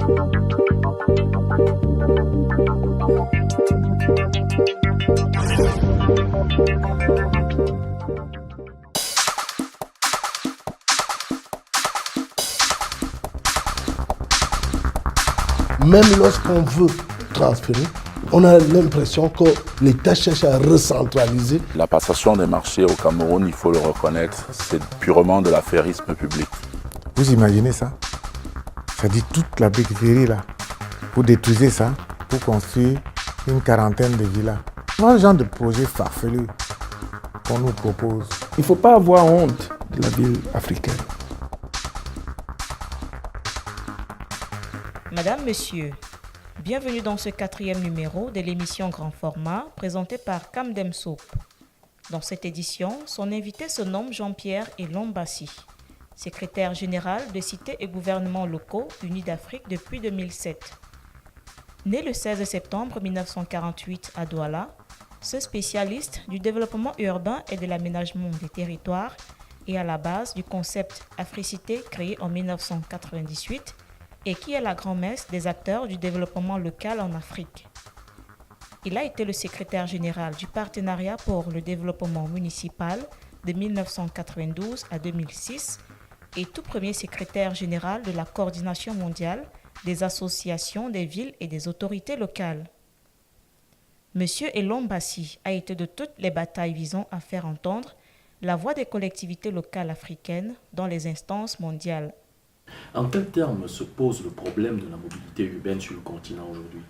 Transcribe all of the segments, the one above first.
Même lorsqu'on veut transférer, on a l'impression que l'État cherche à recentraliser. La passation des marchés au Cameroun, il faut le reconnaître, c'est purement de l'affairisme public. Vous imaginez ça? Ça dit toute la périphérie là. Vous détruisez ça pour construire une quarantaine de villas. Voilà le genre de projet farfelu qu'on nous propose. Il ne faut pas avoir honte de la ville africaine. Madame, Monsieur, bienvenue dans ce 4e numéro de l'émission Grand Format présentée par Kamdem Soap. Dans cette édition, son invité se nomme Jean-Pierre Elombassi, secrétaire général de Cités et gouvernements locaux unis d'Afrique depuis 2007. Né le 16 septembre 1948 à Douala, ce spécialiste du développement urbain et de l'aménagement des territoires est à la base du concept Africité créé en 1998 et qui est la grand-messe des acteurs du développement local en Afrique. Il a été le secrétaire général du Partenariat pour le développement municipal de 1992 à 2006 et tout premier secrétaire général de la coordination mondiale des associations des villes et des autorités locales. Monsieur Elombassi a été de toutes les batailles visant à faire entendre la voix des collectivités locales africaines dans les instances mondiales. En quels termes se pose le problème de la mobilité urbaine sur le continent aujourd'hui?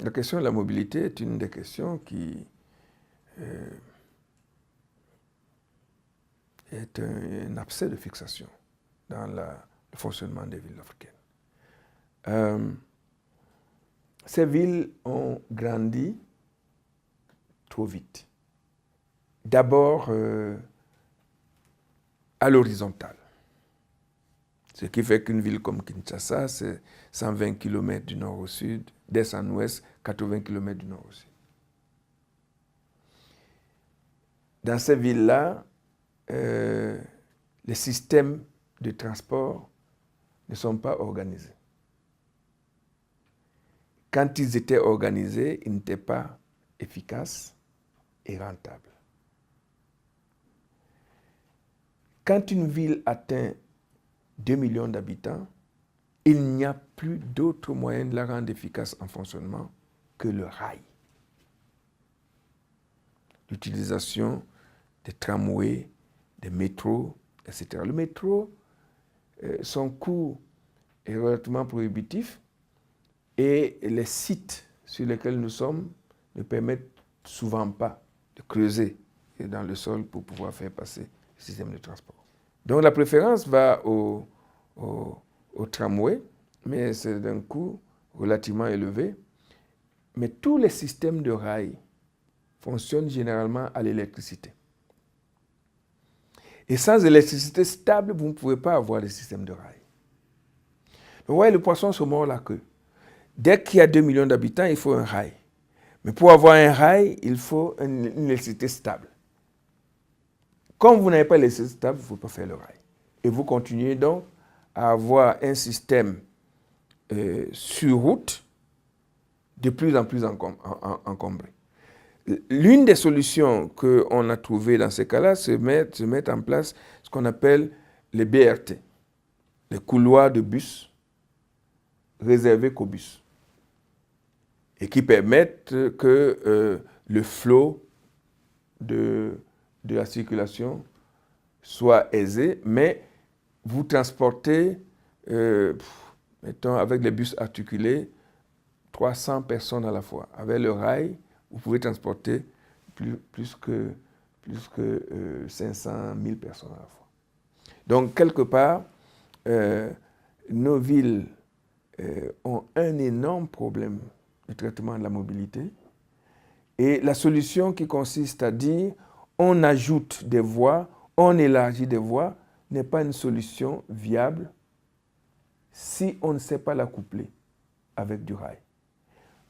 La question de la mobilité est une des questions qui est un abcès de fixation dans le fonctionnement des villes africaines. Ces villes ont grandi trop vite. D'abord, à l'horizontale. Ce qui fait qu'une ville comme Kinshasa, c'est 120 km du nord au sud, d'est en ouest, 80 km du nord au sud. Dans ces villes-là, les systèmes de transport ne sont pas organisés. Quand ils étaient organisés, ils n'étaient pas efficaces et rentables. Quand une ville atteint 2 millions d'habitants, il n'y a plus d'autre moyen de la rendre efficace en fonctionnement que le rail. L'utilisation des tramways, des métros, etc. Le métro, son coût est relativement prohibitif et les sites sur lesquels nous sommes ne permettent souvent pas de creuser dans le sol pour pouvoir faire passer le système de transport. Donc la préférence va au tramway, mais c'est d'un coût relativement élevé. Mais tous les systèmes de rails fonctionnent généralement à l'électricité. Et sans électricité stable, vous ne pouvez pas avoir de système de rails. Vous voyez, le poisson se mord la queue. Dès qu'il y a 2 millions d'habitants, il faut un rail. Mais pour avoir un rail, il faut une électricité stable. Comme vous n'avez pas l'électricité stable, il ne faut pas faire le rail. Et vous continuez donc à avoir un système sur route de plus en plus encombré. L'une des solutions qu'on a trouvées dans ces cas-là, c'est de mettre en place ce qu'on appelle les BRT, les couloirs de bus réservés qu'aux bus, et qui permettent que le flot de la circulation soit aisé, mais vous transportez, mettons, avec les bus articulés, 300 personnes à la fois. Avec le rail, vous pouvez transporter plus que 500 000 personnes à la fois. Donc, quelque part, nos villes ont un énorme problème de traitement de la mobilité. Et la solution qui consiste à dire on ajoute des voies, on élargit des voies, n'est pas une solution viable si on ne sait pas la coupler avec du rail.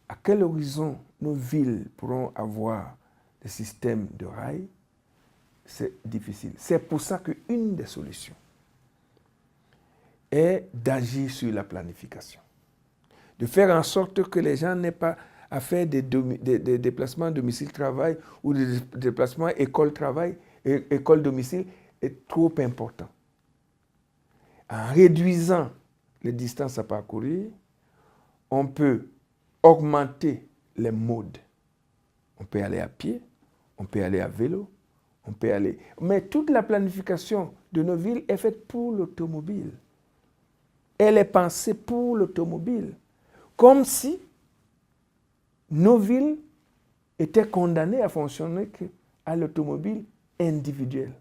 À quel horizon nos villes pourront avoir des systèmes de rail? C'est difficile. C'est pour ça qu'une des solutions, est d'agir sur la planification. De faire en sorte que les gens n'aient pas à faire des déplacements domicile-travail ou des déplacements école-travail, école-domicile est trop important. En réduisant les distances à parcourir, on peut augmenter les modes. On peut aller à pied, on peut aller à vélo, on peut aller... Mais toute la planification de nos villes est faite pour l'automobile. Elle est pensée pour l'automobile. Comme si nos villes étaient condamnées à fonctionner à l'automobile individuelle.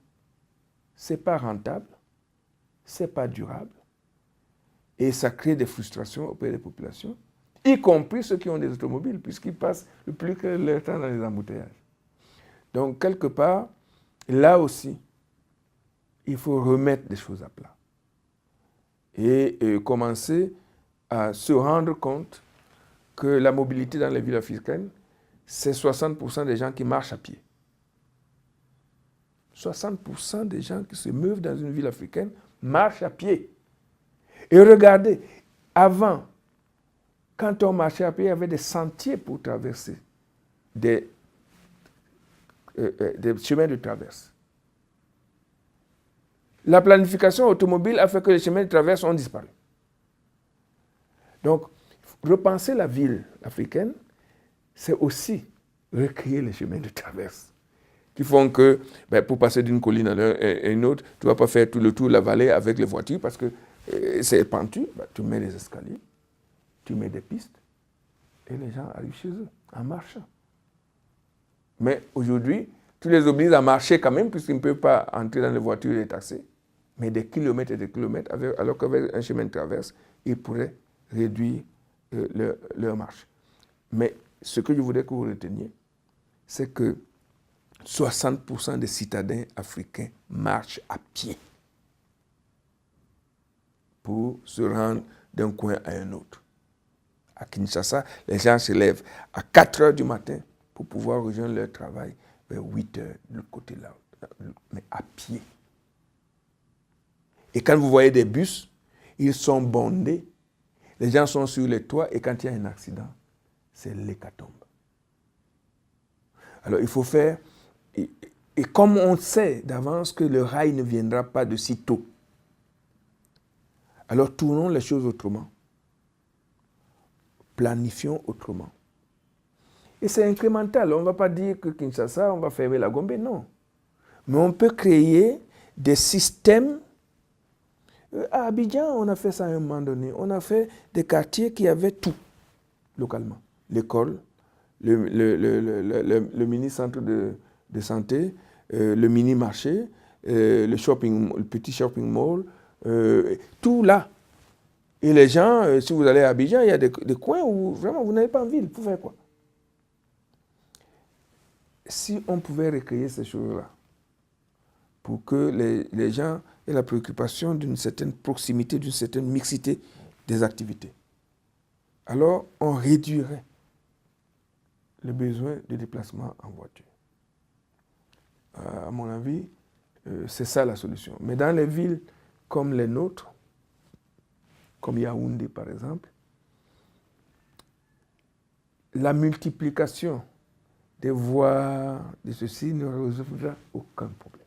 Ce n'est pas rentable, ce n'est pas durable. Et ça crée des frustrations auprès des populations, y compris ceux qui ont des automobiles, puisqu'ils passent le plus que leur temps dans les embouteillages. Donc, quelque part, là aussi, il faut remettre des choses à plat. Et commencer à se rendre compte que la mobilité dans les villes africaines, c'est 60% des gens qui marchent à pied. 60% des gens qui se meuvent dans une ville africaine marchent à pied. Et regardez, avant, quand on marchait à pied, il y avait des sentiers pour traverser, des chemins de traverse. La planification automobile a fait que les chemins de traverse ont disparu. Donc, repenser la ville africaine, c'est aussi recréer les chemins de traverse qui font que, pour passer d'une colline à une autre, tu ne vas pas faire tout le tour de la vallée avec les voitures parce que c'est pentu. Tu mets des escaliers, tu mets des pistes et les gens arrivent chez eux en marchant. Mais aujourd'hui, tu les obliges à marcher quand même puisqu'ils ne peuvent pas entrer dans les voitures et les taxer. Mais des kilomètres et des kilomètres, alors qu'avec un chemin de traverse, ils pourraient réduire leur marche. Mais ce que je voudrais que vous reteniez, c'est que 60% des citadins africains marchent à pied pour se rendre d'un coin à un autre. À Kinshasa, les gens se lèvent à 4 heures du matin pour pouvoir rejoindre leur travail vers 8 heures de l'autre côté là, mais à pied. Et quand vous voyez des bus, ils sont bondés, les gens sont sur les toits et quand il y a un accident, c'est l'hécatombe. Alors il faut faire, et comme on sait d'avance que le rail ne viendra pas de si tôt, alors tournons les choses autrement. Planifions autrement. Et c'est incrémental. On ne va pas dire que Kinshasa, on va fermer la Gombe, non. Mais on peut créer des systèmes. À Abidjan, on a fait ça à un moment donné. On a fait des quartiers qui avaient tout, localement. L'école, le mini-centre de santé, le mini-marché, le petit shopping mall, tout là. Et les gens, si vous allez à Abidjan, il y a des coins où vraiment vous n'avez pas en ville. Vous faites quoi? Si on pouvait recréer ces choses-là, pour que les gens aient la préoccupation d'une certaine proximité, d'une certaine mixité des activités, alors on réduirait le besoin de déplacement en voiture. À mon avis, c'est ça la solution. Mais dans les villes comme les nôtres, comme Yaoundé par exemple, la multiplication des voies de ceci ne résoudra aucun problème.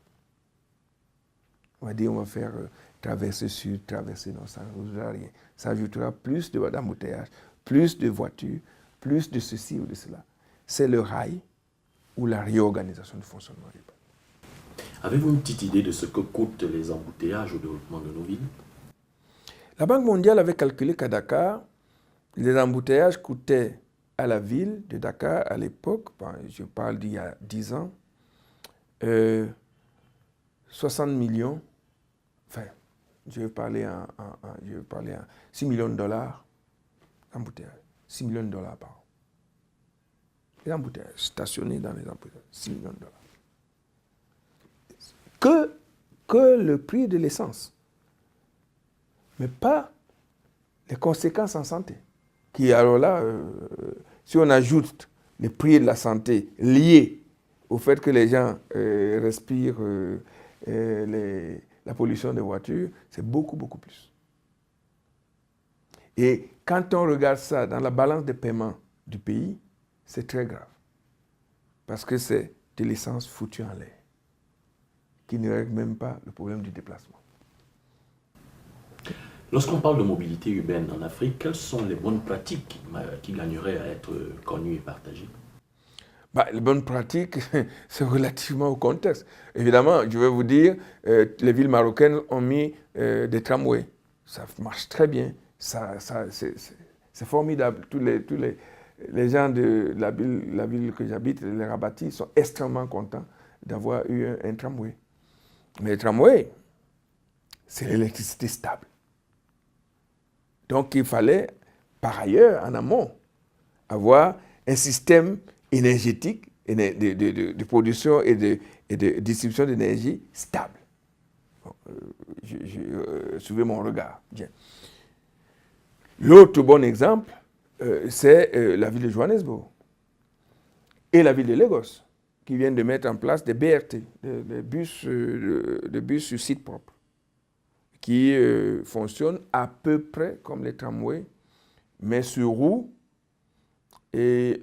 On va dire on va faire traverser sud, traverser nord, ça ne résoudra rien. Ça ajoutera plus d'embouteillages, plus de voitures, plus de ceci ou de cela. C'est le rail ou la réorganisation du fonctionnement. Avez-vous une petite idée de ce que coûtent les embouteillages au développement de nos villes? La Banque mondiale avait calculé qu'à Dakar, les embouteillages coûtaient à la ville de Dakar à l'époque, je parle d'il y a 10 ans, 60 millions, enfin, je vais parler en 6 millions de dollars d'embouteillages, 6 millions de dollars par an. Les embouteillages stationnés dans les embouteillages, 6 millions de dollars. Que le prix de l'essence, mais pas les conséquences en santé. Qui, alors là, si on ajoute les prix de la santé liés au fait que les gens respirent la pollution des voitures, c'est beaucoup, beaucoup plus. Et quand on regarde ça dans la balance des paiements du pays, c'est très grave. Parce que c'est de l'essence foutue en l'air, qui ne règle même pas le problème du déplacement. Lorsqu'on parle de mobilité urbaine en Afrique, quelles sont les bonnes pratiques qui gagneraient à être connues et partagées? Les bonnes pratiques, c'est relativement au contexte. Évidemment, je vais vous dire, les villes marocaines ont mis des tramways. Ça marche très bien. C'est formidable. Tous les gens de la ville que j'habite, les Rabatis, sont extrêmement contents d'avoir eu un tramway. Mais le tramway, c'est l'électricité stable. Donc il fallait, par ailleurs, en amont, avoir un système énergétique de production et de distribution d'énergie stable. Suivez mon regard. Bien. L'autre bon exemple, c'est la ville de Johannesburg et la ville de Lagos, qui viennent de mettre en place des BRT, des bus sur site propre, qui fonctionnent à peu près comme les tramways, mais sur roues. Et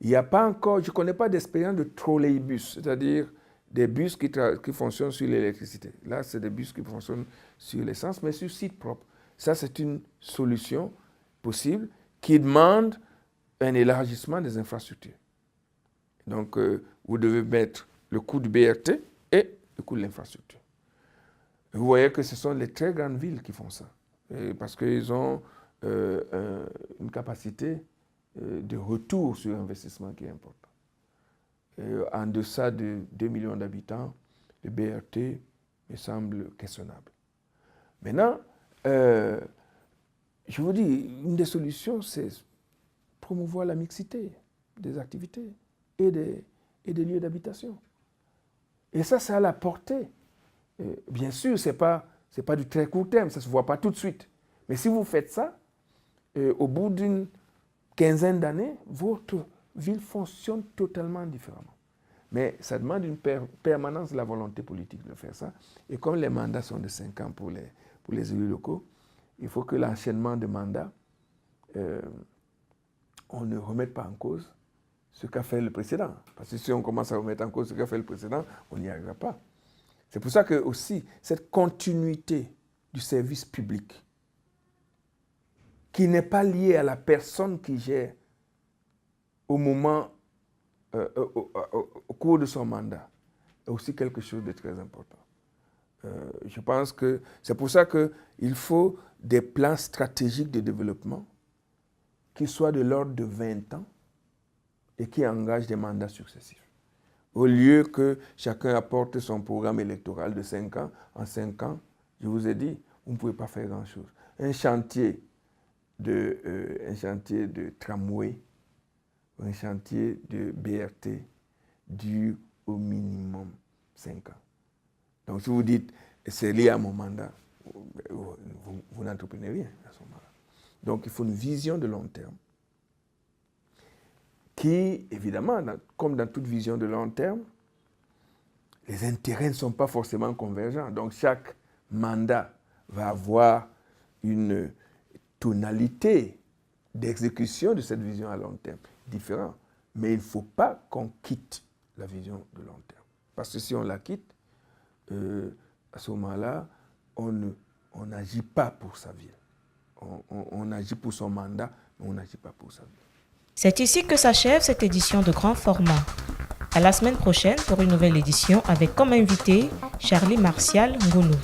il n'y a pas encore, je ne connais pas d'expérience de trolleybus, c'est-à-dire des bus qui fonctionnent sur l'électricité. Là, c'est des bus qui fonctionnent sur l'essence, mais sur site propre. Ça, c'est une solution possible qui demande un élargissement des infrastructures. Donc, vous devez mettre le coût du BRT et le coût de l'infrastructure. Vous voyez que ce sont les très grandes villes qui font ça, parce qu'ils ont une capacité de retour sur investissement qui est importante. En deçà de 2 millions d'habitants, le BRT me semble questionnable. Maintenant, je vous dis, une des solutions, c'est promouvoir la mixité des activités et des lieux d'habitation. Et ça, c'est à la portée. Bien sûr, ce n'est pas du très court terme, ça ne se voit pas tout de suite. Mais si vous faites ça, au bout d'une quinzaine d'années, votre ville fonctionne totalement différemment. Mais ça demande une permanence de la volonté politique de faire ça. Et comme les mandats sont de 5 ans pour les élus locaux, il faut que l'enchaînement de mandats, on ne remette pas en cause ce qu'a fait le précédent. Parce que si on commence à remettre en cause ce qu'a fait le précédent, on n'y arrivera pas. C'est pour ça que aussi, cette continuité du service public, qui n'est pas liée à la personne qui gère au moment, au cours de son mandat, est aussi quelque chose de très important. Je pense que c'est pour ça qu'il faut des plans stratégiques de développement qui soient de l'ordre de 20 ans et qui engagent des mandats successifs. Au lieu que chacun apporte son programme électoral de 5 ans, en 5 ans, je vous ai dit, vous ne pouvez pas faire grand-chose. Un chantier de tramway, un chantier de BRT dure au minimum 5 ans. Donc si vous dites, c'est lié à mon mandat, vous n'entreprenez rien à ce moment-là. Donc il faut une vision de long terme qui, évidemment, comme dans toute vision de long terme, les intérêts ne sont pas forcément convergents. Donc chaque mandat va avoir une tonalité d'exécution de cette vision à long terme différente. Mais il ne faut pas qu'on quitte la vision de long terme. Parce que si on la quitte, à ce moment-là, on n'agit pas pour sa vie. On agit pour son mandat, mais on n'agit pas pour sa vie. C'est ici que s'achève cette édition de grand format. À la semaine prochaine pour une nouvelle édition avec comme invité Charlie Martial Ngounou.